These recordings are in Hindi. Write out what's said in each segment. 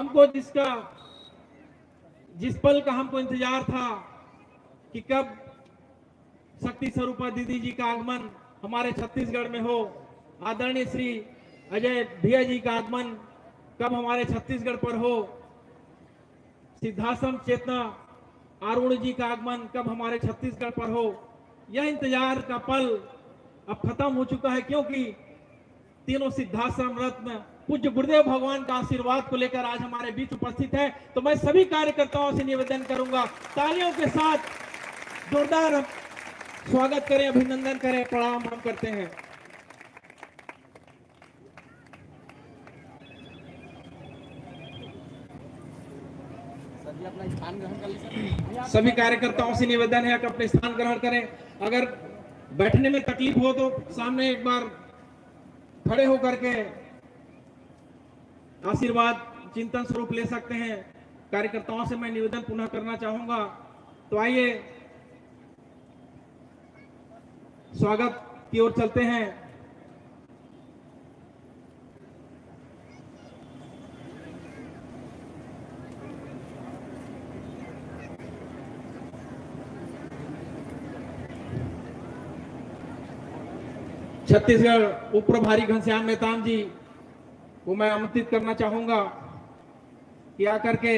हमको जिस पल का हमको इंतजार था कि कब शक्ति स्वरूपा दीदी जी का आगमन हमारे छत्तीसगढ़ में हो, आदरणीय श्री अजय भैया जी का आगमन कब हमारे छत्तीसगढ़ पर हो, सिद्धाश्रम चेतना आरूढ़ जी का आगमन कब हमारे छत्तीसगढ़ पर हो, यह इंतजार का पल अब खत्म हो चुका है। क्योंकि तीनों सिद्धाश्रम रत्न पूज्य गुरुदेव भगवान का आशीर्वाद को लेकर आज हमारे बीच उपस्थित है। तो मैं सभी कार्यकर्ताओं से निवेदन करूंगा, तालियों के साथ जोरदार स्वागत करें, अभिनंदन करें, प्रणाम हम करते हैं। अपना स्थान ग्रहण कर लीजिए। सभी कार्यकर्ताओं से निवेदन है कि अपने स्थान ग्रहण करें। अगर बैठने में तकलीफ हो तो सामने एक बार खड़े होकर के आशीर्वाद चिंतन स्वरूप ले सकते हैं। कार्यकर्ताओं से मैं निवेदन पुनः करना चाहूंगा। तो आइए स्वागत की ओर चलते हैं। छत्तीसगढ़ उप प्रभारी घनश्याम नेताम जी को मैं आमंत्रित करना चाहूंगा कि आकर के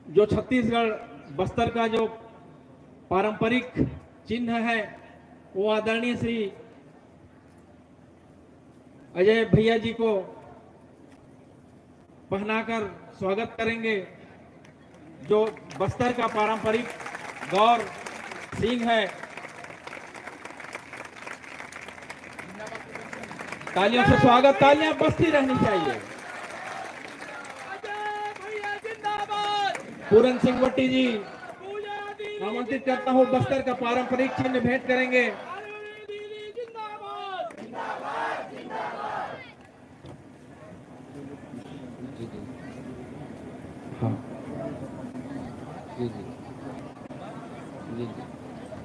जो छत्तीसगढ़ बस्तर का जो पारंपरिक चिन्ह है वो आदरणीय श्री अजय भैया जी को पहनाकर स्वागत करेंगे। जो बस्तर का पारंपरिक गौर सिंह है, तालियों से स्वागत, तालियां बजती रहनी चाहिए। पूरन सिंह वट्टी जी आमंत्रित करता हूं, बस्तर का पारंपरिक चिन्ह भेंट करेंगे।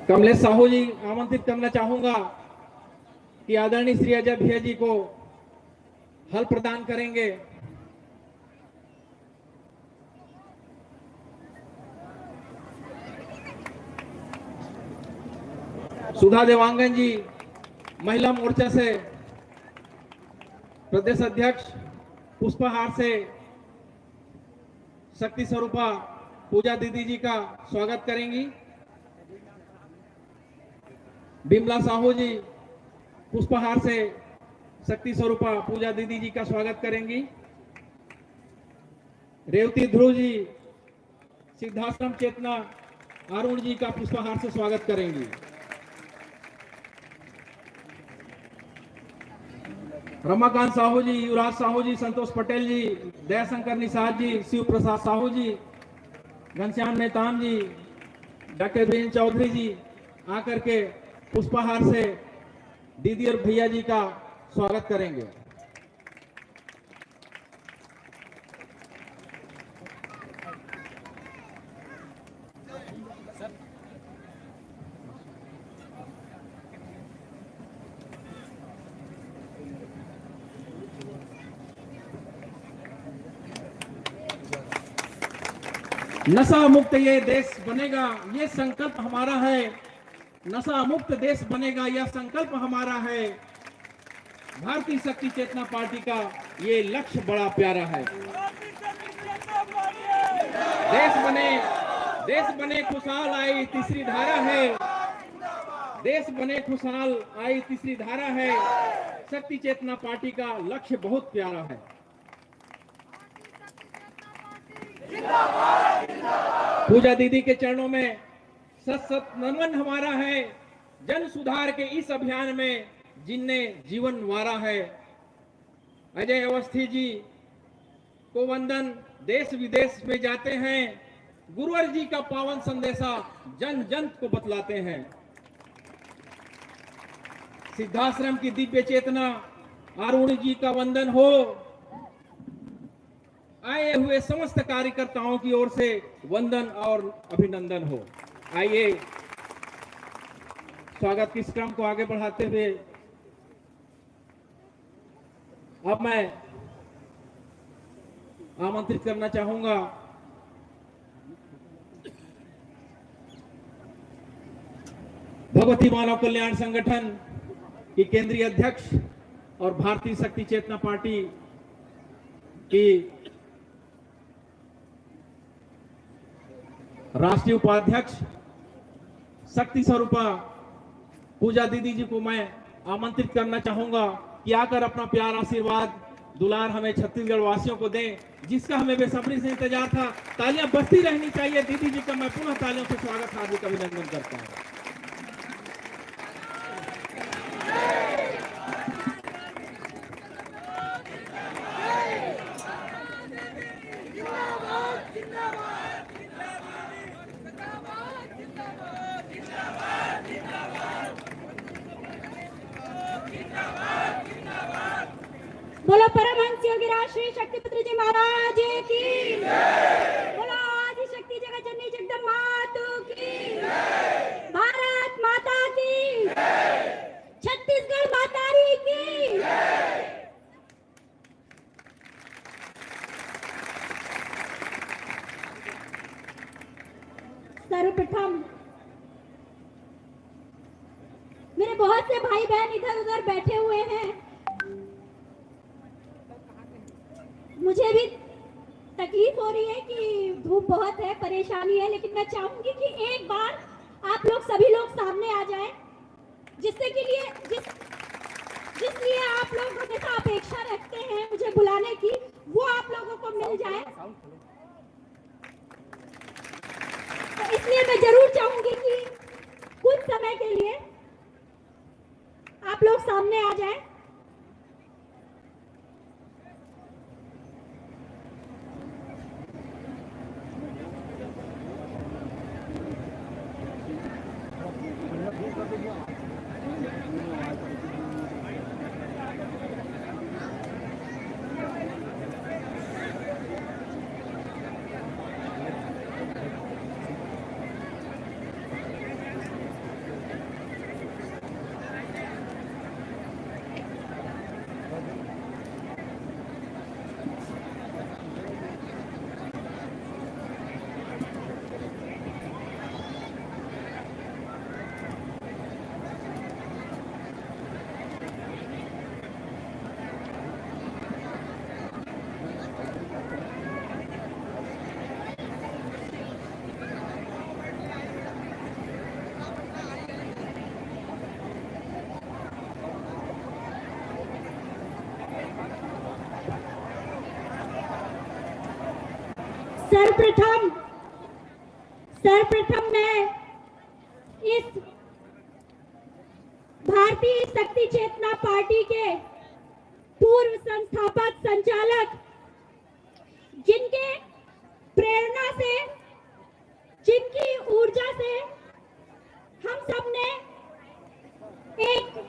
कमलेश साहू जी आमंत्रित करना चाहूंगा कि आदरणीय श्री अजय भैया जी को हल प्रदान करेंगे। सुधा देवांगन जी महिला मोर्चा से प्रदेश अध्यक्ष पुष्पहार से शक्ति स्वरूपा पूजा दीदी जी का स्वागत करेंगी। बिमला साहू जी पुष्पहार से शक्ति स्वरूपा पूजा दीदी जी का स्वागत करेंगी। रेवती ध्रुव जी सिद्धाश्रम चेतना अरुण जी का पुष्पहार से स्वागत करेंगी। रमाकांत साहू जी, युवराज साहू जी, संतोष पटेल जी, दयाशंकर निषाद जी, शिव प्रसाद साहू जी, घनश्याम नेताम जी, डॉक्टर वीरेंद्र चौधरी जी आकर के पुष्पहार से दीदी और भैया जी का स्वागत करेंगे। नशा मुक्त ये देश बनेगा, ये संकल्प हमारा है। नशा मुक्त देश बनेगा, यह संकल्प हमारा है। भारतीय शक्ति चेतना पार्टी का ये लक्ष्य बड़ा प्यारा है। देश बने खुशहाल आई तीसरी धारा है। देश बने खुशहाल आई तीसरी धारा है। शक्ति चेतना पार्टी का लक्ष्य बहुत प्यारा है। पूजा दीदी के चरणों में सत सत नमन हमारा है। जन सुधार के इस अभियान में जिनने जीवन वारा है। अजय अवस्थी जी को वंदन, देश विदेश में जाते हैं। गुरुवर जी का पावन संदेशा जन जन को बतलाते हैं। सिद्धाश्रम की दिव्य चेतना आरूढ़ जी का वंदन हो। आए हुए समस्त कार्यकर्ताओं की ओर से वंदन और अभिनंदन हो। आइए स्वागत के इस क्रम को आगे बढ़ाते हुए अब मैं आमंत्रित करना चाहूंगा भगवती मानव कल्याण संगठन की केंद्रीय अध्यक्ष और भारतीय शक्ति चेतना पार्टी की राष्ट्रीय उपाध्यक्ष शक्ति स्वरूपा पूजा दीदी जी को मैं आमंत्रित करना चाहूंगा कि आकर अपना प्यार आशीर्वाद दुलार हमें छत्तीसगढ़ वासियों को दें, जिसका हमें बेसब्री से इंतजार था। तालियां बजती रहनी चाहिए। दीदी जी का मैं पुनः तालियों से स्वागत हार्दिक अभिनंदन करता हूं। बोलो परमहंस योगीराज श्री शक्तिपुत्र जी महाराज की बोलो आदि शक्ति जगत जननी जगदम्बा मातु की भारत माता की छत्तीसगढ़ मातारी की। सर्वप्रथम मेरे बहुत से भाई बहन इधर उधर बैठे हुए हैं, मुझे भी तकलीफ हो रही है कि धूप बहुत है, परेशानी है, लेकिन मैं चाहूंगी कि एक बार आप लोग सभी लोग सामने आ जाएं, जिससे के लिए जिसलिए आप लोग हमेशा अपेक्षा रखते हैं मुझे बुलाने की, वो आप लोगों को मिल जाए। तो इसलिए मैं जरूर चाहूंगी कि कुछ समय के लिए आप लोग सामने आ जाएं। सर्वप्रथम मैं इस भारतीय शक्ति चेतना पार्टी के पूर्व संस्थापक संचालक, जिनके प्रेरणा से, जिनकी ऊर्जा से हम सब ने एक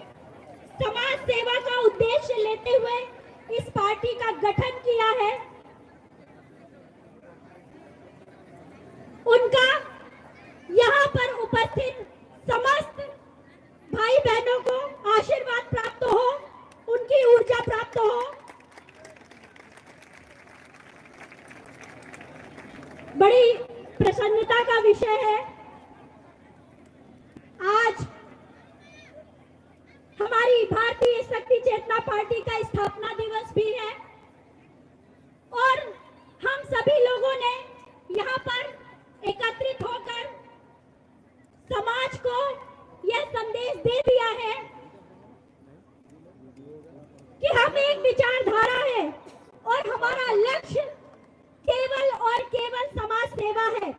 समाज सेवा का उद्देश्य लेते हुए इस पार्टी का गठन किया है, उनका यहाँ पर उपस्थित समस्त भाई बहनों को आशीर्वाद प्राप्त हो, उनकी ऊर्जा प्राप्त हो। बड़ी प्रसन्नता का विषय है, आज हमारी भारतीय शक्ति चेतना पार्टी का स्थापना दिवस भी है और हम सभी लोगों ने यहाँ पर एकत्रित होकर समाज को यह संदेश दे दिया है कि हम एक विचारधारा है और हमारा लक्ष्य केवल और केवल समाज सेवा है।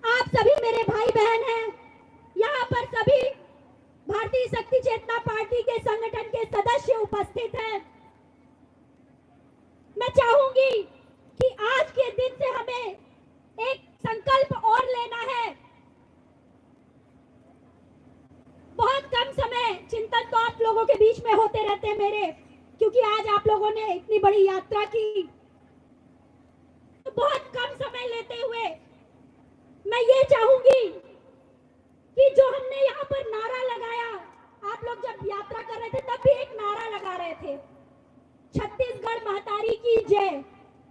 आप सभी मेरे भाई बहन हैं, यहाँ पर सभी भारतीय शक्ति चेतना पार्टी के संगठन के सदस्य उपस्थित हैं। मैं चाहूंगी कि आज के दिन से हमें एक संकल्प और लेना है। बहुत कम समय चिंतन तो आप लोगों के बीच में होते रहते हैं मेरे, क्योंकि आज आप लोगों ने इतनी बड़ी यात्रा की, तो बहुत कम समय लेते हुए मैं ये चाहूंगी कि जो हमने यहाँ पर नारा लगाया, आप लोग जब यात्रा कर रहे थे तब भी एक नारा लगा रहे थे, छत्तीसगढ़ महतारी की जय।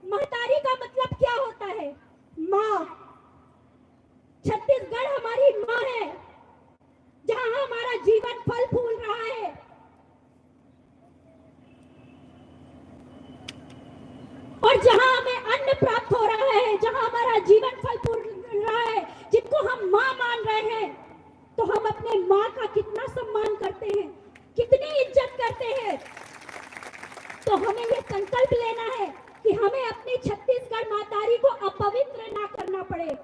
महतारी का मतलब क्या होता है? माँ। छत्तीसगढ़ हमारी माँ है, जहां हमारा जीवन फल फूल रहा है। और जहां हमें अन्न प्राप्त हो रहा है, जहां हमारा जीवन फल फूल रहा है, जिनको हम माँ मान रहे हैं, तो हम अपने माँ का कितना सम्मान करते हैं, कितनी इज्जत करते हैं। तो हमें ये संकल्प लेना है कि हमें अपनी छत्तीसगढ़ मातारी को अपवित्र ना करना पड़े।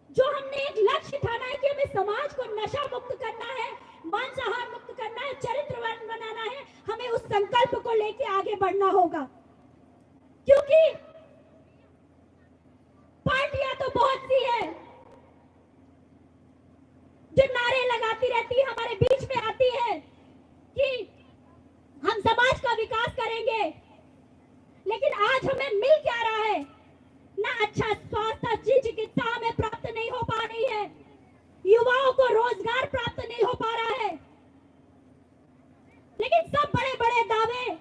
जो हमने एक लक्ष्य ठाना है कि हमें समाज को नशा मुक्त करना है, मांसाहार मुक्त करना है, चरित्रवान बनाना है, हमें उस संकल्प को लेके आगे बढ़ना होगा। क्योंकि पार्टियां तो बहुत सी है जो नारे लगाती रहती है, हमारे बीच में आती है कि हम समाज का विकास करेंगे, लेकिन आज हमें मिल क्या रहा है? ना अच्छा स्वास्थ्य, अच्छी चिकित्सा हमें प्राप्त नहीं हो पा रही है, युवाओं को रोजगार प्राप्त नहीं हो पा रहा है, लेकिन सब बड़े बड़े दावे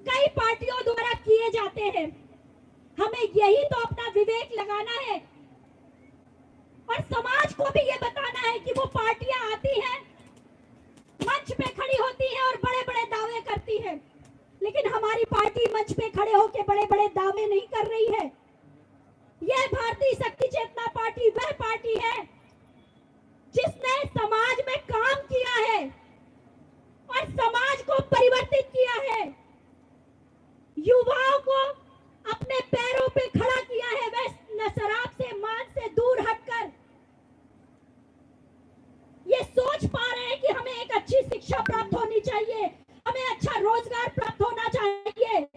कई पार्टियों द्वारा किए जाते हैं। हमें यही तो अपना विवेक लगाना है और समाज को भी ये बताना है कि वो पार्टियां आती हैं, मंच पे खड़ी होती हैं और बड़े बड़े दावे करती हैं, लेकिन हमारी पार्टी मंच पे खड़े होकर बड़े बड़े दावे नहीं कर रही है। यह भारतीय शक्ति चेतना पार्टी वह पार्टी है जिसने समाज में काम किया है और समाज को परिवर्तित किया है, युवाओं को अपने पैरों पे खड़ा किया है। वह शराब से, मांस से दूर हटकर ये सोच पा रहे हैं कि हमें एक अच्छी शिक्षा प्राप्त होनी चाहिए, हमें अच्छा रोजगार प्राप्त होना चाहिए।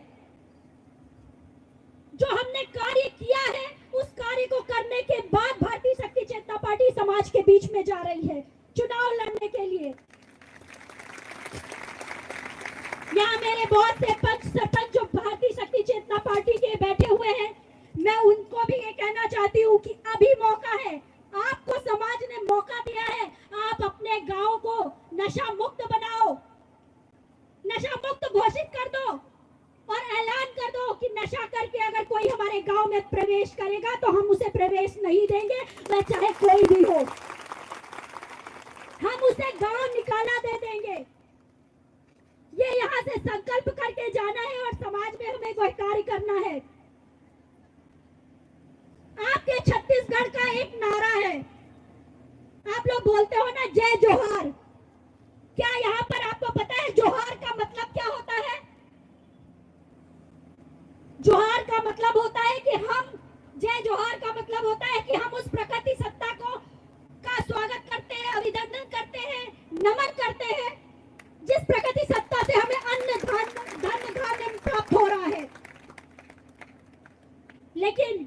जो हमने कार्य किया है उस कार्य को करने के बाद भारतीय शक्ति चेतना पार्टी समाज के बीच में जा रही है चुनाव लड़ने के लिए। यहाँ मेरे बहुत से पंच सरपंच जो भारतीय शक्ति चेतना पार्टी के बैठे हुए हैं, मैं उनको भी ये कहना चाहती हूँ कि अभी मौका है, आपको समाज ने मौका दिया है, आप अपने गांव को नशा मुक्त बनाओ, नशा मुक्त घोषित कर दो और ऐलान कर दो कि नशा करके अगर कोई हमारे गांव में प्रवेश करेगा तो हम उसे प्रवेश नहीं देंगे, वह चाहे कोई भी हो, हम उसे गांव निकाला दे देंगे। ये यहाँ से संकल्प करके जाना है और समाज में हमें वह कार्य करना है। आपके छत्तीसगढ़ का एक नारा है, आप लोग बोलते हो ना जय जोहार। क्या यहाँ पर आपको पता है जोहार का मतलब क्या होता है? जोहार का मतलब होता है कि हम, जय जोहार का मतलब होता है कि हम उस प्रकृति सत्ता को का स्वागत करते हैं, अभिनंदन करते हैं, नमन करते हैं, जिस प्रकृति सत्ता से हमें अन्न धन धान्य प्राप्त हो रहा है। लेकिन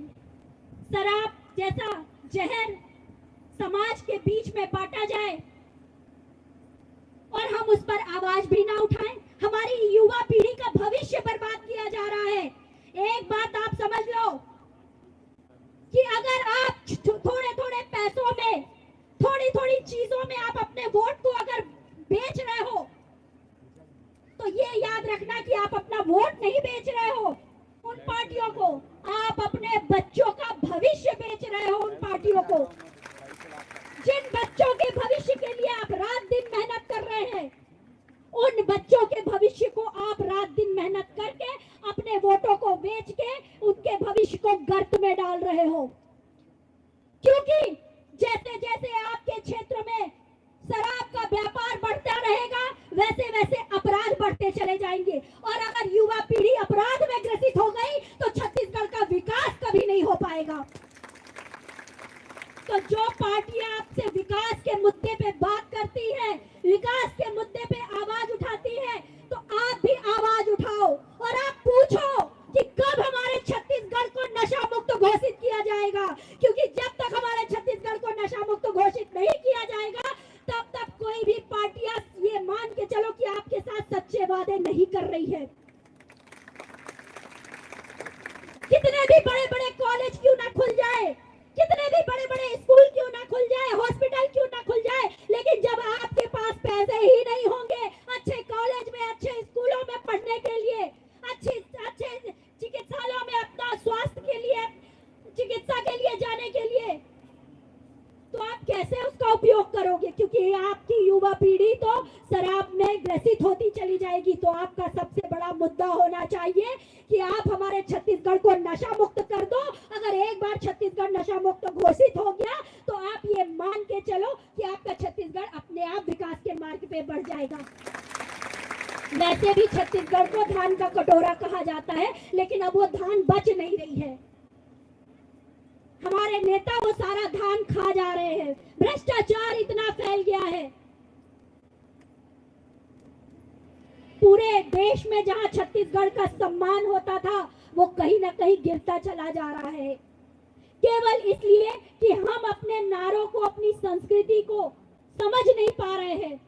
शराब जैसा जहर समाज के बीच में बांटा जाए और हम उस पर आवाज भी ना उठाएं, हमारी युवा पीढ़ी का भविष्य बर्बाद किया जा रहा है। एक बात आप समझ लो कि अगर आप थोड़े थोड़े पैसों में, थोड़ी थोड़ी चीजों में आप अपने वोट को अगर बेच रहे हो, तो ये याद रखना कि आप अपना वोट नहीं बेच रहे हो उन पार्टियों को, आप अपने बच्चों का भविष्य बेच रहे हो उन पार्टियों को। जिन बच्चों के भविष्य के लिए आप रात दिन मेहनत कर रहे हैं, उन बच्चों के भविष्य को आप रात दिन मेहनत करके अपने वोटों को बेच के उनके भविष्य को गर्त में डाल रहे हो। क्योंकि जैसे जैसे आपके क्षेत्र में शराब का व्यापार बढ़ता रहेगा, वैसे वैसे अपराध बढ़ते चले जाएंगे, और अगर युवा पीढ़ी अपराध में ग्रसित हो गई तो छत्तीसगढ़ का विकास कभी नहीं हो पाएगा। तो जो पार्टियां आपसे विकास के मुद्दे पे बात करती है, विकास के मुद्दे पे आवाज उठाती है, तो आप भी आवाज उठाओ और आप पूछो कि कब हमारे छत्तीसगढ़ को नशा मुक्त घोषित किया जाएगा। क्योंकि जब तक हमारे छत्तीसगढ़ को नशा मुक्त घोषित नहीं किया जाएगा, तब तक कोई भी पार्टियां ये मान के चलो कि आपके साथ सच्चे वादे नहीं कर रही है। कितने भी बड़े बड़े कॉलेज क्यों ना खुल जाए, कितने भी बड़े बड़े स्कूल क्यों ना खुल जाए, हॉस्पिटल क्यों ना खुल जाए, लेकिन जब आपके पास पैसे ही नहीं होंगे अच्छे कॉलेज में, अच्छे स्कूलों में पढ़ने के लिए, अच्छे का सबसे बड़ा मुद्दा होना चाहिए कि आप हमारे छत्तीसगढ़ को नशा मुक्त कर दो। अगर एक बार छत्तीसगढ़ नशा मुक्त घोषित हो गया तो आप ये मान के चलो कि आपका छत्तीसगढ़ अपने आप विकास के मार्ग पे बढ़ जाएगा। वैसे भी छत्तीसगढ़ को धान का कटोरा कहा जाता है, लेकिन अब वो धान बच नहीं रही है। हमारे नेता वो सारा धान खा जा रहे हैं। भ्रष्टाचार इतना फैल गया है, पूरे देश में जहां छत्तीसगढ़ का सम्मान होता था वो कहीं ना कहीं गिरता चला जा रहा है, केवल इसलिए कि हम अपने नारों को, अपनी संस्कृति को समझ नहीं पा रहे हैं।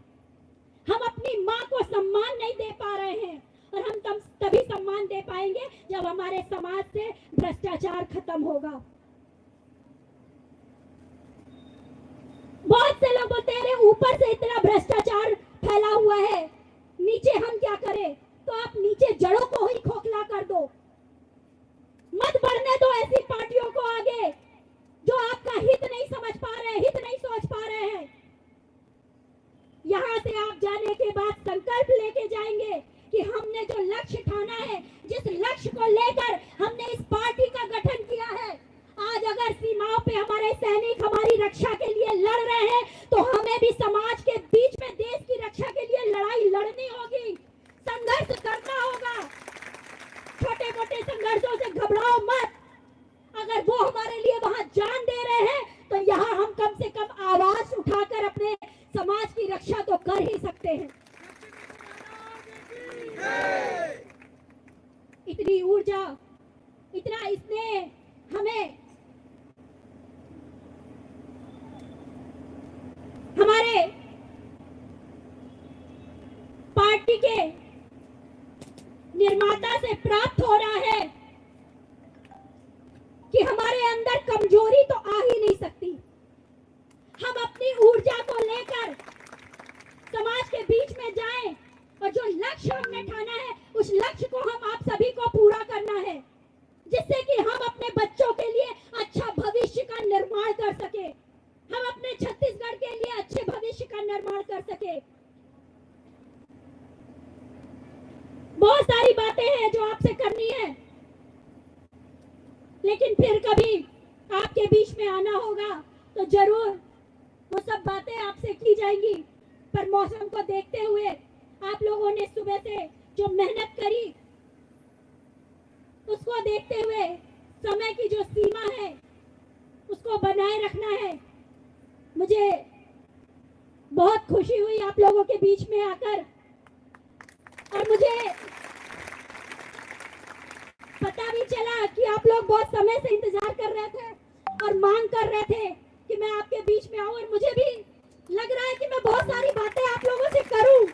हम अपनी माँ को सम्मान नहीं दे पा रहे हैं, और हम तभी सम्मान दे पाएंगे जब हमारे समाज से भ्रष्टाचार खत्म होगा। बहुत से लोग बोलते हैं ऊपर से इतना भ्रष्टाचार फैला हुआ है, नीचे हम क्या करें? तो आप नीचे जड़ों को ही खोखला कर दो, मत बढ़ने दो ऐसी पार्टियों को आगे जो आपका हित नहीं समझ पा रहे हैं, हित नहीं सोच पा रहे हैं। यहां से आप जाने के बाद संकल्प लेके जाएंगे कि हमने जो लक्ष्य ठाना है, जिस लक्ष्य को लेकर हमने इस पार्टी का गठन किया है, आज अगर सीमाओं पे हमारे सैनिक हमारी रक्षा के लिए लड़ रहे हैं तो हमें भी समाज के बीच में देश की रक्षा के लिए लड़ाई लड़नी होगी, संघर्ष करना होगा। छोटे मोटे संघर्षों से घबराओ मत। अगर वो हमारे लिए वहां जान दे रहे हैं तो यहाँ हम कम से कम आवाज उठाकर अपने समाज की रक्षा तो कर ही सकते हैं। इतनी ऊर्जा, इतना स्नेह हमें हमारे पार्टी के निर्माता से प्राप्त हो रहा है कि हमारे अंदर कमजोरी तो आ ही नहीं सकती। हम अपनी ऊर्जा को लेकर समाज के बीच में जाएं और जो लक्ष्य हमने ठाना है उस लक्ष्य को हम आप सभी को पूरा करना है, जिससे कि हम अपने बच्चों के लिए अच्छा भविष्य का निर्माण कर सके, हम अपने छत्तीसगढ़ के लिए अच्छे भविष्य का निर्माण कर सके। बहुत सारी बातें हैं जो आपसे करनी है, लेकिन फिर कभी आपके बीच में आना होगा तो जरूर वो सब बातें आपसे की जाएंगी। पर मौसम को देखते हुए आप लोगों ने सुबह से जो मेहनत करी, उसको देखते हुए समय की जो सीमा है उसको बनाए रखना है। मुझे बहुत खुशी हुई आप लोगों के बीच में आकर, और मुझे पता भी चला कि आप लोग बहुत समय से इंतजार कर रहे थे और मांग कर रहे थे कि मैं आपके बीच में आऊं, और मुझे भी लग रहा है कि मैं बहुत सारी बातें आप लोगों से करूं,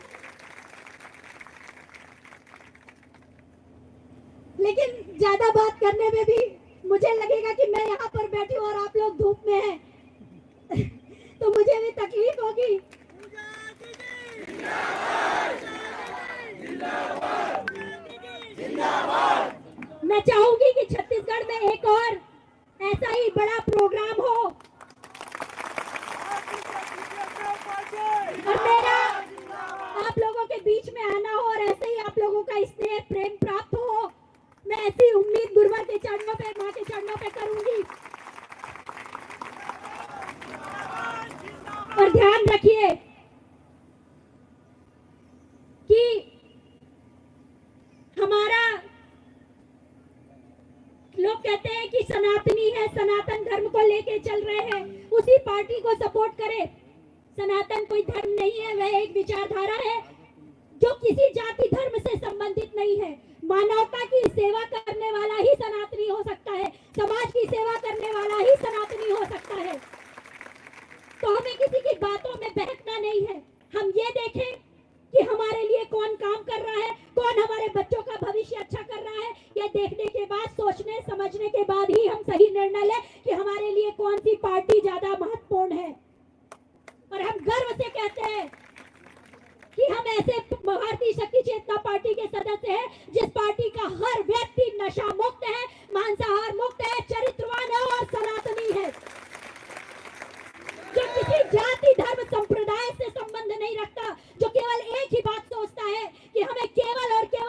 लेकिन ज्यादा बात करने में भी मुझे लगेगा कि मैं यहाँ पर बैठी हूँ और आप लोग धूप में हैं तो मुझे भी तकलीफ होगी। मैं चाहूंगी कि छत्तीसगढ़ में एक और ऐसा ही बड़ा प्रोग्राम हो, और मेरा आप लोगों के बीच में आना हो और ऐसे ही आप लोगों का स्नेह प्रेम प्राप्त हो। मैं ऐसी उम्मीद गुरुवर के चरणों पे, माँ के चरणों पे करूंगी। और ध्यान रखिए कि हमारा, लोग कहते हैं कि सनातनी है, सनातन धर्म को लेके चल रहे हैं, उसी पार्टी को सपोर्ट करें। सनातन कोई धर्म नहीं है, वह एक विचारधारा है जो किसी जाति धर्म से संबंधित नहीं है। मानवता की सेवा करने वाला ही सनातनी हो सकता है, समाज की सेवा करने वाला ही सनातनी हो सकता है। तो हमें किसी की बातों में बहकना नहीं है। हम ये देखें कि हमारे लिए कौन काम कर रहा है, कौन हमारे बच्चों का भविष्य अच्छा कर रहा है। ये देखने के बाद, सोचने समझने के बाद ही हम सही निर्णय लें कि हमारे लिए कौन सी पार्टी ज्यादा महत्वपूर्ण है। और हम गर्व से कहते हैं कि हम ऐसे भारतीय शक्ति चेतना पार्टी के सदस्य हैं जिस पार्टी का हर व्यक्ति नशा मुक्त है, मांसाहार मुक्त है, चरित्रवान है और सनातनी है, जो किसी जाति धर्म संप्रदाय से संबंध नहीं रखता, जो केवल एक ही बात सोचता है कि हमें केवल और केवल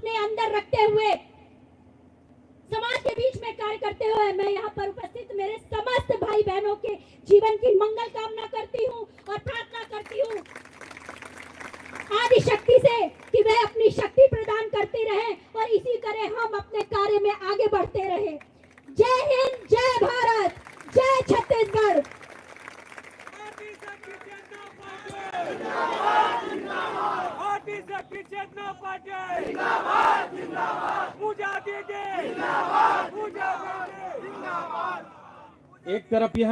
अपने अंदर रखते हुए समाज के बीच में कार्य करते हुए मैं यहाँ पर उपस्थित मेरे समस्त भाई बहनों के जीवन की मंगल कामना करती हूँ और प्रार्थना करती हूँ आदि शक्ति से कि वह अपनी शक्ति प्रदान करती रहे और इसी तरह हम अपने कार्य में आगे बढ़ते रहे। जय हिंद, जय भारत, जय छत्तीसगढ़। एक तरफ यह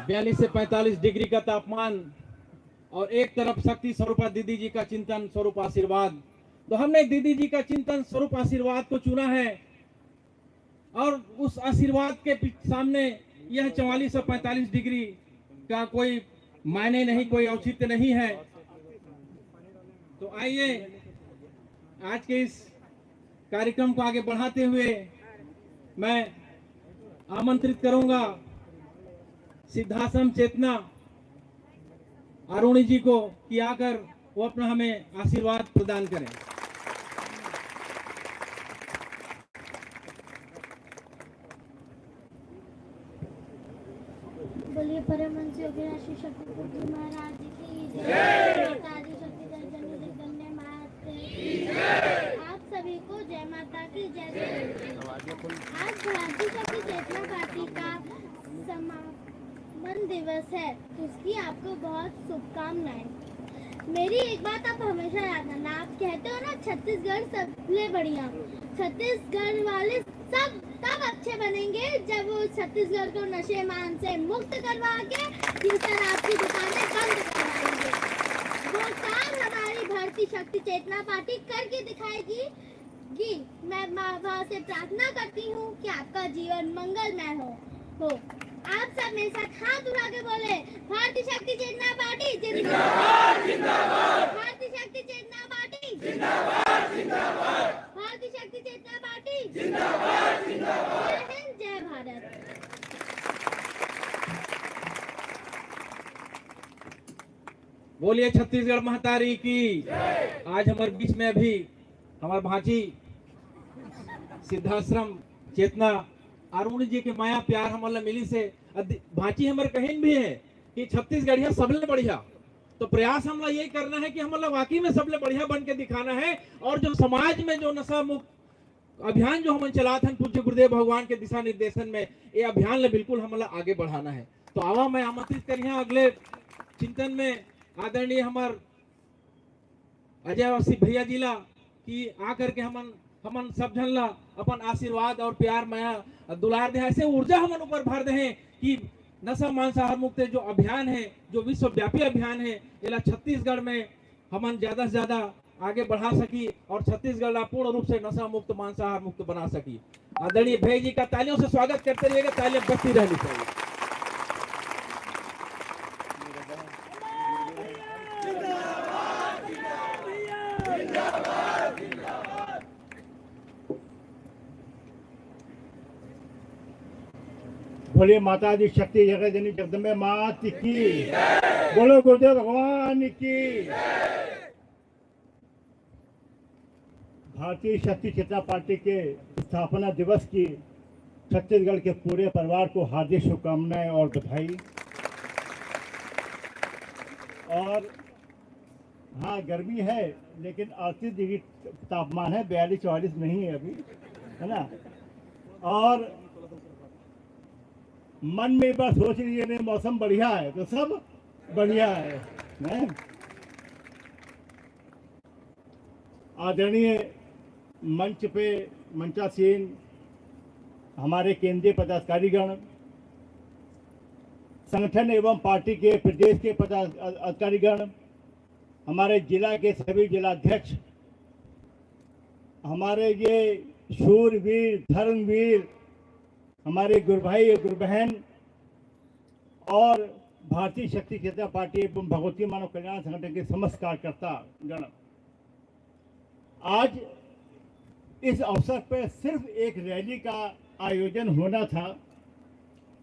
42 से 45 डिग्री का तापमान और एक तरफ शक्ति स्वरूपा दीदी जी का चिंतन स्वरूप आशीर्वाद। तो हमने दीदी जी का चिंतन स्वरूप आशीर्वाद को चुना है और उस आशीर्वाद के सामने यह 44 और 45 डिग्री का कोई मायने नहीं, कोई औचित्य नहीं है। तो आइए आज के इस कार्यक्रम को आगे बढ़ाते हुए मैं आमंत्रित करूंगा सिद्धाश्रम चेतना अरुणी जी को कि आकर वो अपना हमें आशीर्वाद प्रदान करें। बोलिए परमहंस योगीराज श्री शक्ति पुत्र महाराज की जय। माता आदि शक्ति दर्जन जगदम्बे माता की जय। आप सभी को जय माता की जय। आज भारतीय शक्ति चेतना पार्टी का समापन दिवस है, उसकी आपको बहुत शुभकामनाएं। मेरी एक बात आप हमेशा याद रखना, आप कहते हो ना छत्तीसगढ़ सबसे बढ़िया। छत्तीसगढ़ वाले सब तब अच्छे बनेंगे जब वो छत्तीसगढ़ को नशे मान से मुक्त करवा के ये शराब की दुकानें बंद करवाएंगे। वो काम हमारी भारतीय शक्ति चेतना पार्टी करके दिखाएगी। मैं वहाँ से प्रार्थना करती हूँ कि आपका जीवन मंगलमय हो। आप सब मेरे साथ हाथ उठा के बोले, भारतीय शक्ति चेतना पार्टी जिंदाबाद जिंदाबाद। भारतीय शक्ति चेतना पार्टी जिंदाबाद जिंदाबाद। भारतीय शक्ति चेतना पार्टी जिंदाबाद जिंदाबाद। जय हिंद, जय भारत। बोलिए छत्तीसगढ़ महतारी की। आज हमारे बीच में अभी हमारे भांजी सिद्धाश्रम चेतना अरुण जी के माया प्यार हमारा मिली से भांची हमारे कहीं भी है कि छत्तीसगढ़िया सबले बढ़िया। तो प्रयास हमारा यही करना है कि हमारा वाकई में सबले बढ़िया बन के दिखाना है। और जो समाज में जो नशा मुक्त अभियान जो हम चलाते हैं पूज्य गुरुदेव भगवान के दिशा निर्देशन में, ये अभियान ले बिल्कुल हमारा आगे बढ़ाना है। तो आवा मैं आमंत्रित करिए अगले चिंतन में आदरणीय हमार अजय वसी भैया जिला की आकर के हमन सब झन ला अपन आशीर्वाद और प्यार माया दुलार दे, ऐसे ऊर्जा हमन ऊपर भर दे कि नशा मांसाहार मुक्त जो अभियान है, जो विश्वव्यापी अभियान है, ये छत्तीसगढ़ में हमन ज्यादा से ज्यादा आगे बढ़ा सकी और छत्तीसगढ़ ला पूर्ण रूप से नशा मुक्त मांसाहार मुक्त बना सकी। आदरणीय भैया जी का तालियों से स्वागत करते रहिएगा, तालियां बजती रहनी चाहिए। बोलिए माता आदि शक्ति जगदजननी जगदम्बे मात की। बोलो गुरुदेव भगवान की। भारतीय शक्ति चेतना पार्टी के स्थापना दिवस की छत्तीसगढ़ के पूरे परिवार को हार्दिक शुभकामनाएं और बधाई। और हाँ, गर्मी है लेकिन 38 डिग्री तापमान है, 42-44 नहीं है अभी, है ना। और मन में एक बार सोच लीजिए नहीं मौसम बढ़िया है तो सब बढ़िया है। आदरणीय मंच पे मंचासीन हमारे केंद्रीय पदाधिकारीगण, संगठन एवं पार्टी के प्रदेश के पदाधिकारीगण, हमारे जिला के सभी जिलाध्यक्ष, हमारे ये शूरवीर धर्मवीर, हमारे गुरु भाई और गुरु बहन और भारतीय शक्ति चेतना पार्टी एवं भगवती मानव कल्याण संगठन के समस्त कार्यकर्ता गण, आज इस अवसर पर सिर्फ एक रैली का आयोजन होना था,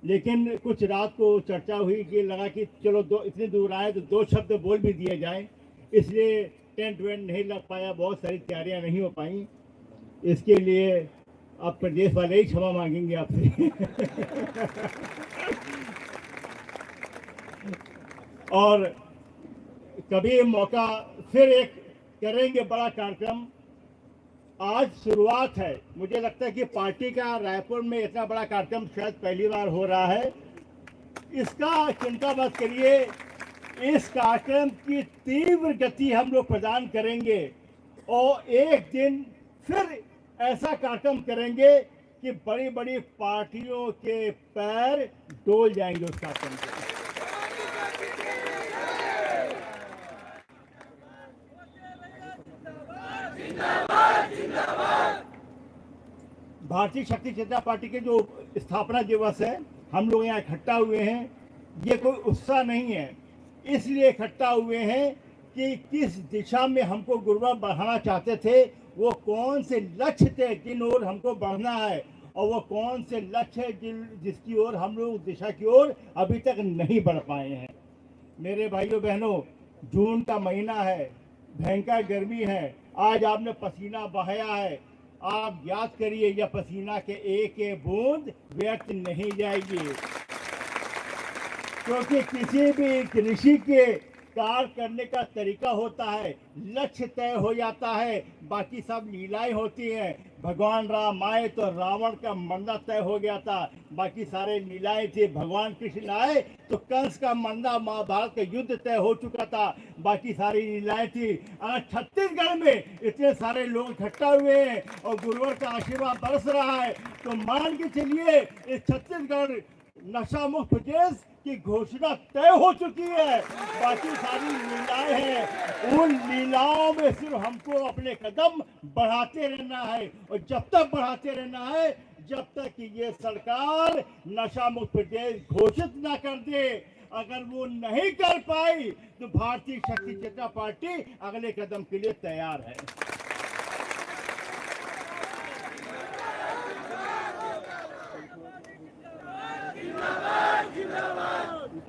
लेकिन कुछ रात को चर्चा हुई कि लगा कि चलो इतने दूर आए तो 2 शब्द बोल भी दिए जाए, इसलिए टेंट वेंट नहीं लग पाया, बहुत सारी तैयारियां नहीं हो पाई। इसके लिए अब प्रदेश वाले ही क्षमा मांगेंगे आपसे। और कभी मौका फिर एक करेंगे बड़ा कार्यक्रम। आज शुरुआत है, मुझे लगता है कि पार्टी का रायपुर में इतना बड़ा कार्यक्रम शायद पहली बार हो रहा है। इसका चिंता मत करिए, इस कार्यक्रम की तीव्र गति हम लोग प्रदान करेंगे और एक दिन फिर ऐसा कार्यक्रम करेंगे कि बड़ी बड़ी पार्टियों के पैर डोल जाएंगे उस कार्यक्रम से। भारतीय शक्ति चेतना पार्टी के जो स्थापना दिवस है, हम लोग यहाँ इकट्ठा हुए हैं, ये कोई उत्साह नहीं है, इसलिए इकट्ठा हुए हैं कि किस दिशा में हमको गुरुवार बढ़ाना चाहते थे, वो कौन से लक्ष्य थे जिन ओर हमको बढ़ना है, और वो कौन से लक्ष्य है जिसकी ओर हम लोग दिशा की ओर अभी तक नहीं बढ़ पाए हैं। मेरे भाइयों बहनों, जून का महीना है, भयंकर गर्मी है, आज आपने पसीना बहाया है, आप याद करिए यह पसीना के एक एक बूंद व्यर्थ नहीं जाएगी, क्योंकि किसी भी कृषि के कार्य करने का तरीका होता है, लक्ष्य तय हो जाता है, बाकी सब लीलाएं होती हैं। भगवान राम आए तो रावण का मरना तय हो गया था, बाकी सारे लीलाएं थी। भगवान कृष्ण आए तो कंस का मरना, महाभारत का युद्ध तय हो चुका था, बाकी सारी लीलाएं थी। आज छत्तीसगढ़ में इतने सारे लोग इकट्ठा हुए हैं और गुरुवर का आशीर्वाद बरस रहा है, तो मान के चलिए इस छत्तीसगढ़ नशा मुक्त प्रदेश की घोषणा तय हो चुकी है। बाकी सारी लीलाएं हैं, उन लीलाओं में सिर्फ हमको अपने कदम बढ़ाते रहना है, और जब तक बढ़ाते रहना है जब तक कि ये सरकार नशा मुक्त प्रदेश घोषित ना कर दे। अगर वो नहीं कर पाई तो भारतीय शक्ति चेतना पार्टी अगले कदम के लिए तैयार है।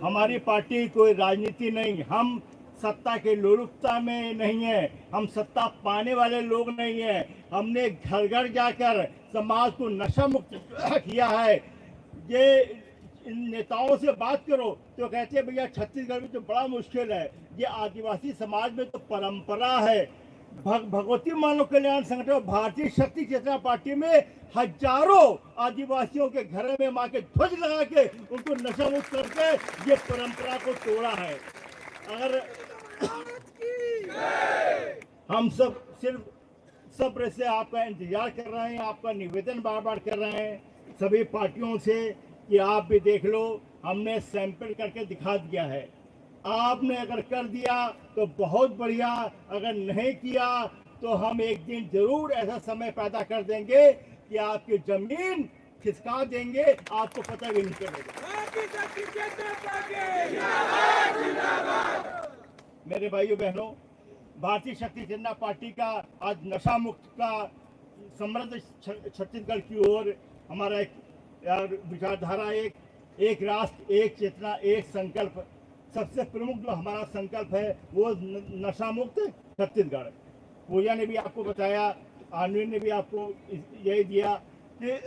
हमारी पार्टी कोई राजनीति नहीं, हम सत्ता के लोलुपता में नहीं है, हम सत्ता पाने वाले लोग नहीं है। हमने घर घर जाकर समाज को नशा मुक्त किया है। ये इन नेताओं से बात करो तो कहते हैं भैया छत्तीसगढ़ में तो बड़ा मुश्किल है, ये आदिवासी समाज में तो परंपरा है। भगवती मानव कल्याण संगठन और भारतीय शक्ति चेतना पार्टी में हजारों आदिवासियों के घर में मां के ध्वज लगा के उनको नशा मुक्त करके ये परंपरा को तोड़ा है। अगर हम सब सिर्फ सब्र से आपका इंतजार कर रहे हैं, आपका निवेदन बार बार कर रहे हैं सभी पार्टियों से कि आप भी देख लो, हमने सैंपल करके दिखा दिया है। आपने अगर कर दिया तो बहुत बढ़िया, अगर नहीं किया तो हम एक दिन जरूर ऐसा समय पैदा कर देंगे कि आपकी जमीन खिसका देंगे, आपको पता भी नहीं चलेगा। मेरे भाइयों बहनों, भारतीय शक्ति चेतना पार्टी का आज नशा मुक्त का समृद्ध छत्तीसगढ़ की ओर हमारा एक विचारधारा, एक राष्ट्र एक चेतना एक संकल्प, सबसे प्रमुख जो हमारा संकल्प है वो नशा मुक्त छत्तीसगढ़। पूजा ने भी आपको बताया, आनवी ने भी आपको यही दिया कि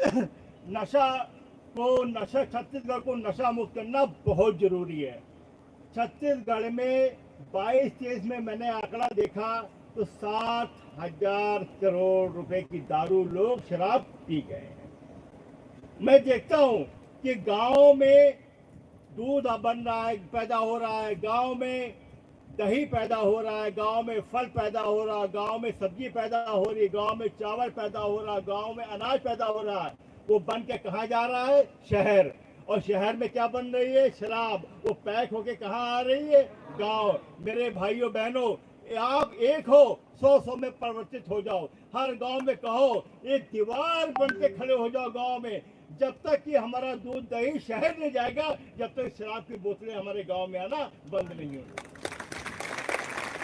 छत्तीसगढ़ को नशा मुक्त करना बहुत जरूरी है। छत्तीसगढ़ में 22-23 में मैंने आंकड़ा देखा तो 60,000 करोड़ रुपए की दारू लोग शराब पी गए हैं। मैं देखता हूँ कि गांव में दूध बन रहा है, पैदा हो रहा है, गांव में दही पैदा हो रहा है, गांव में फल पैदा हो रहा है, गांव में सब्जी पैदा हो रही है, गांव में चावल पैदा हो रहा है, गांव में अनाज पैदा हो रहा है। वो बन के कहाँ जा रहा है? शहर। और शहर में क्या बन रही है? शराब। वो पैक होके कहाँ आ रही है? गांव। मेरे भाइयों बहनों, आप एक हो 100 में परिवर्तित हो जाओ। हर गांव में कहो, एक दीवार बन के खड़े हो जाओ गांव में। जब तक कि हमारा दूध दही शहर नहीं जाएगा, जब तक शराब की बोतलें हमारे गांव में आना बंद नहीं होगी।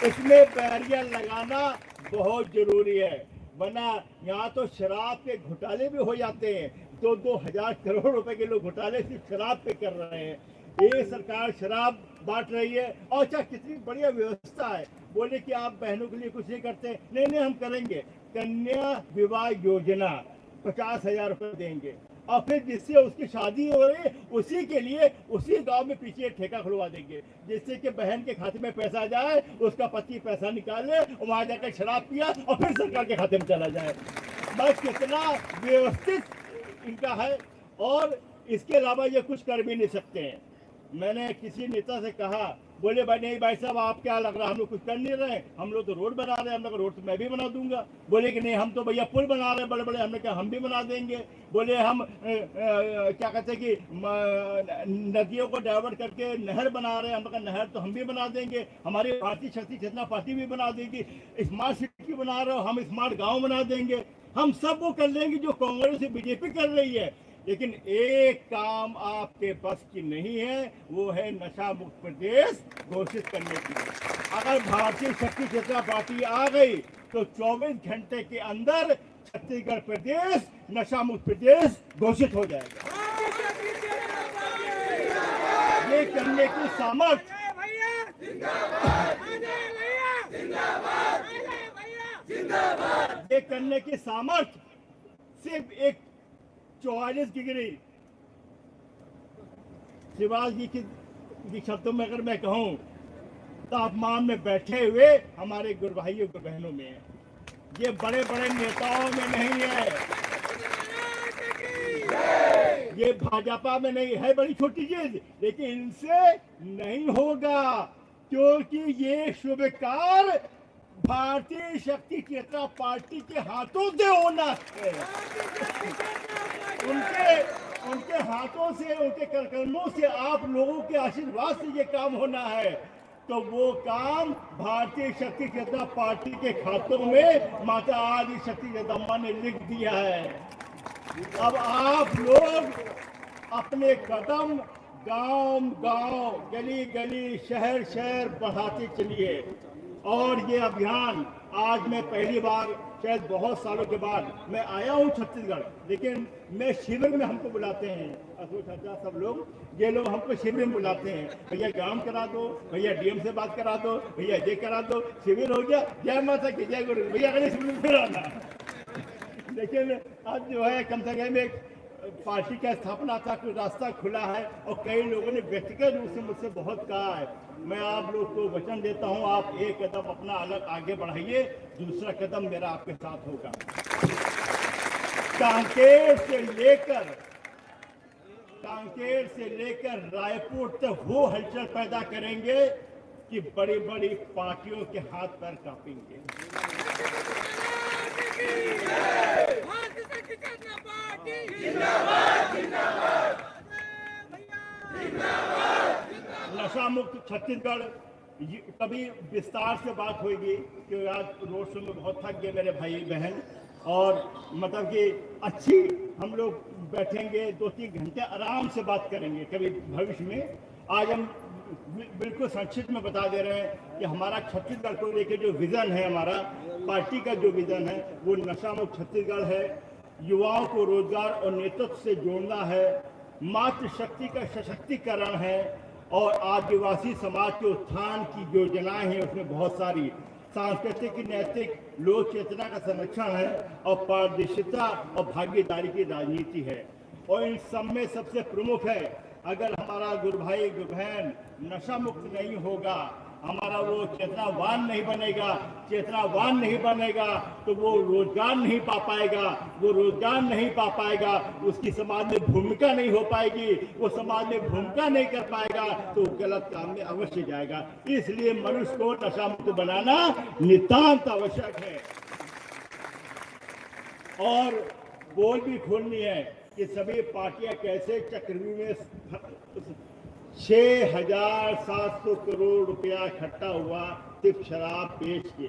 इसमें बैरियर लगाना बहुत जरूरी है, वरना यहाँ तो शराब के घोटाले भी हो जाते हैं। 2-2 हजार करोड़ रुपए के लोग घोटाले सिर्फ शराब पे कर रहे हैं। ये सरकार शराब बांट रही है। और अच्छा, कितनी बढ़िया व्यवस्था है, बोले कि आप बहनों के लिए कुछ नहीं करते। नहीं नहीं, हम करेंगे। कन्या विवाह योजना 50,000 रुपये देंगे, और फिर जिससे उसकी शादी हो रही है उसी के लिए उसी गांव में पीछे एक ठेका खुलवा देंगे, जिससे कि बहन के खाते में पैसा जाए, उसका पति पैसा निकाले और वहां जाकर शराब पिया और फिर सरकार के खाते में चला जाए। बस कितना व्यवस्थित इनका है, और इसके अलावा ये कुछ कर भी नहीं सकते हैं। मैंने किसी नेता से कहा, बोले भाई नहीं भाई साहब, आप क्या लग रहा है हम लोग कुछ कर नहीं रहे, हम लोग तो रोड बना रहे हैं। हम लोग रोड तो मैं भी बना दूंगा। बोले कि नहीं, हम तो भैया पुल बना रहे हैं बड़े बड़े। हमने कहा हम भी बना देंगे। बोले हम क्या कहते हैं कि नदियों को डाइवर्ट करके नहर बना रहे हैं। हम कहा नहर तो हम भी बना देंगे, हमारी भारतीय शक्ति चेतना पार्टी भी बना देगी। स्मार्ट सिटी बना रहे हो, हम स्मार्ट गाँव बना देंगे। हम सब वो कर लेंगे जो कांग्रेस बीजेपी कर रही है। लेकिन एक काम आपके बस की नहीं है, वो है नशा मुक्त प्रदेश घोषित करने की। अगर भारतीय शक्ति चेतना पार्टी आ गई तो 24 घंटे के अंदर छत्तीसगढ़ प्रदेश नशा मुक्त प्रदेश घोषित हो जाएगा। ये करने की सामर्थ्य ये करने की सामर्थ्य सिर्फ एक 44 डिग्री शिवाजी जी की शब्दों में अगर मैं कहूं, तापमान में बैठे हुए हमारे गुरु भाइयों गुरु बहनों में है। ये बड़े बड़े नेताओं में नहीं है, ये भाजपा में नहीं है, बड़ी छोटी चीज, लेकिन इनसे नहीं होगा, क्योंकि ये शुभ कार्य भारतीय शक्ति चेतना पार्टी के हाथों से होना है। उनके हाथों से, उनके कर्मों से, आप लोगों के आशीर्वाद से ये काम होना है। तो वो काम भारतीय शक्ति चेतना पार्टी के खातों में माता आदि शक्ति जगदम्बा ने लिख दिया है। अब आप लोग अपने कदम गांव-गांव, गली-गली, शहर-शहर बढ़ाते चलिए। और ये अभियान आज मैं पहली बार, शायद बहुत सालों के बाद मैं आया हूँ छत्तीसगढ़, लेकिन मैं शिविर में हमको बुलाते हैं, अशोक चाचा सब लोग, ये लोग हमको शिविर में बुलाते हैं, भैया काम करा दो, भैया डीएम से बात करा दो, भैया ये करा दो। शिविर हो गया, जय माता की जय गुरु, भैया अगले शिविर में फिर आना। लेकिन आज जो है कम से कम एक पार्टी का स्थापना था, कोई रास्ता खुला है, और कई लोगों ने व्यक्तिगत रूप से मुझसे बहुत कहा है। मैं आप लोग को वचन देता हूं, आप एक कदम अपना अलग आगे बढ़ाइए, दूसरा कदम मेरा आपके साथ होगा। कांकेर से लेकर रायपुर तक वो हलचल पैदा करेंगे कि बड़ी बड़ी पार्टियों के हाथ पैर कांपेंगे। नशा मुक्त छत्तीसगढ़ कभी विस्तार से बात होगी, कि आज रोड शो में बहुत थक गए मेरे भाई बहन, और मतलब कि अच्छी हम लोग बैठेंगे, 2-3 घंटे आराम से बात करेंगे कभी भविष्य में। आज हम बिल्कुल संक्षिप्त में बता दे रहे हैं कि हमारा छत्तीसगढ़ को लेकर जो विजन है, हमारा पार्टी का जो विजन है, वो नशा मुक्त छत्तीसगढ़ है। युवाओं को रोजगार और नेतृत्व से जोड़ना है, मातृशक्ति का सशक्तिकरण है, और आदिवासी समाज के उत्थान की योजनाएं हैं, उसमें बहुत सारी सांस्कृतिक, नैतिक, लोक चेतना का संरक्षण है, और पारदर्शिता और भागीदारी की राजनीति है। और इन सब में सबसे प्रमुख है, अगर हमारा गुरु भाई गुरु बहन नशा मुक्त नहीं होगा, हमारा वो चेतनावान नहीं बनेगा, चेतनावान नहीं बनेगा तो वो रोजगार नहीं पा पाएगा, वो रोजगार नहीं पा पाएगा, उसकी समाज में भूमिका नहीं हो पाएगी, वो समाज में भूमिका नहीं कर पाएगा, तो गलत काम में अवश्य जाएगा। इसलिए मनुष्य को नशा मुक्त बनाना नितांत आवश्यक है। और बोल भी खोलनी है कि सभी पार्टियां कैसे चक्रव्यूह में 6,700 करोड़ रुपया इकट्ठा हुआ सिर्फ शराब बेच के।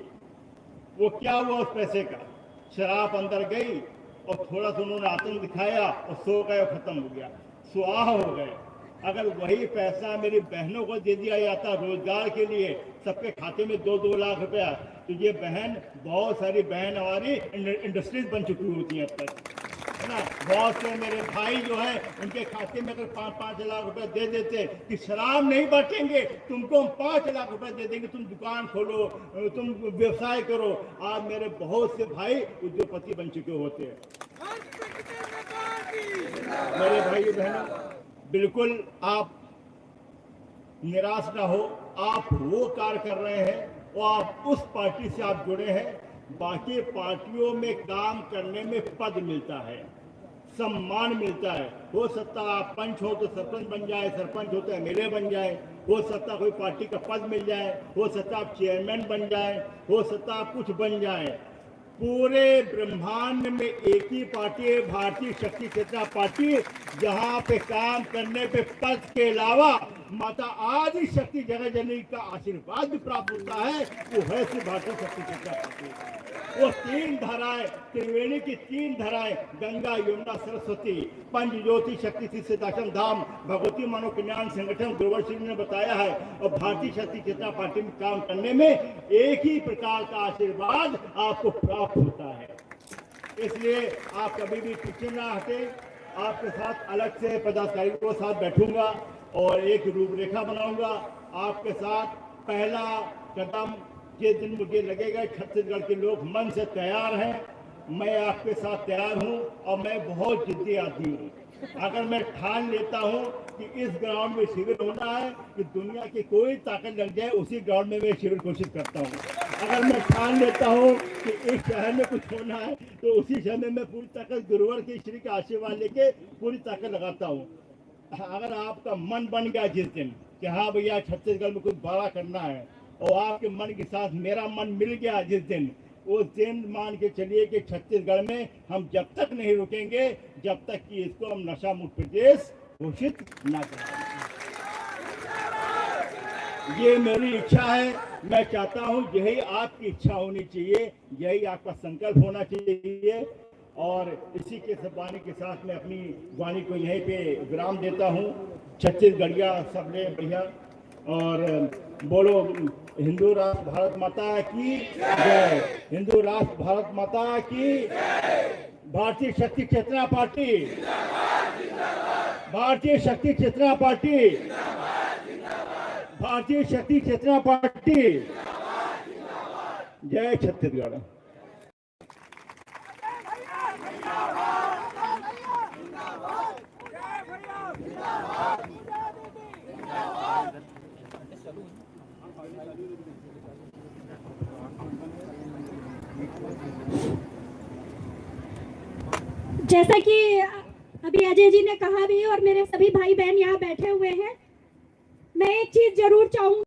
वो क्या हुआ उस पैसे का? शराब अंदर गई और थोड़ा सा उन्होंने आतंक दिखाया और सो गए और खत्म हो गया, सुआह हो गए। अगर वही पैसा मेरी बहनों को दे दिया जाता रोजगार के लिए, सबके खाते में 2-2 लाख रुपया, तो ये बहन, बहुत सारी बहन हमारी इंडस्ट्रीज बन चुकी होती हैं अब तक। है ना। बहुत से मेरे भाई जो है उनके खाते में अगर 5-5 लाख रुपए दे देते कि शराब नहीं बांटेंगे, तुमको हम 5 लाख रुपए दे देंगे, तुम दुकान खोलो, तुम व्यवसाय करो, आज मेरे बहुत से भाई उद्योगपति बन चुके होते हैं। मेरे भाई बहनों, बिल्कुल आप निराश ना हो। आप वो कार्य कर रहे हैं और आप उस पार्टी से आप जुड़े हैं। बाकी पार्टियों में काम करने में पद मिलता है, सम्मान मिलता है। हो सकता है आप पंच हो तो सरपंच बन जाए, सरपंच हो तो एमएलए बन जाए, हो सकता कोई पार्टी का पद मिल जाए, हो सकता आप चेयरमैन बन जाए, हो सकता आप कुछ बन जाए। पूरे ब्रह्मांड में एक ही पार्टी है, भारतीय शक्ति चेतना पार्टी, जहां पे काम करने पे पद के अलावा माता आदि शक्ति जगह जननी का आशीर्वाद भी प्राप्त होता है, वो है सिर्फ भारतीय शक्ति चेतना पार्टी। वो 3 धाराएं, त्रिवेणी की 3 धाराएं, गंगा यमुना सरस्वती, पंच ज्योति शक्ति सिद्धाश्रम धाम, भगवती मानव कल्याण संगठन गुरुवर सिंह ने बताया है। और भारतीय शक्ति चेतना पार्टी में काम करने में एक ही प्रकार का आशीर्वाद आपको प्राप्त होता है। इसलिए आप कभी भी पीछे ना हटे। आपके साथ अलग से पदाधिकारियों के साथ बैठूंगा और एक रूपरेखा बनाऊंगा आपके साथ। पहला कदम जिस दिन मुझे लगेगा छत्तीसगढ़ के लोग मन से तैयार हैं, मैं आपके साथ तैयार हूं और मैं बहुत जिद्दी आदमी हूं। अगर मैं ठान लेता हूं कि इस ग्राउंड में शिविर होना है, कि दुनिया की कोई ताकत लग जाए उसी ग्राउंड में मैं शिविर घोषित करता हूं। अगर मैं ठान लेता हूं कि इस शहर में कुछ होना है तो उसी शहर में मैं पूरी ताकत गुरुवर के श्री का आशीर्वाद लेके पूरी ताकत लगाता हूं। अगर आपका मन बन गया जिस दिन कि हाँ भैया छत्तीसगढ़ में कुछ बड़ा करना है, और आपके मन के साथ मेरा मन मिल गया जिस दिन, उस दिन मान के चलिए कि छत्तीसगढ़ में हम जब तक नहीं रुकेंगे जब तक कि इसको हम नशा मुक्त प्रदेश घोषित ना करें। ये मेरी इच्छा है। मैं चाहता हूँ यही आपकी इच्छा होनी चाहिए, यही आपका संकल्प होना चाहिए। और इसी के सब वाणी के साथ मैं अपनी वाणी को यहीं पे विराम देता हूँ। छत्तीसगढ़िया सबने बढ़िया, और बोलो हिंदू राष्ट्र भारत माता की जय, हिंदू राष्ट्र भारत माता की, भारतीय शक्ति चेतना पार्टी, भारतीय शक्ति चेतना पार्टी, भारतीय शक्ति चेतना पार्टी, जय छत्तीसगढ़। जैसा कि अभी अजय जी ने कहा भी और मेरे सभी भाई बहन यहाँ बैठे हुए हैं, मैं एक चीज जरूर चाहूंगी।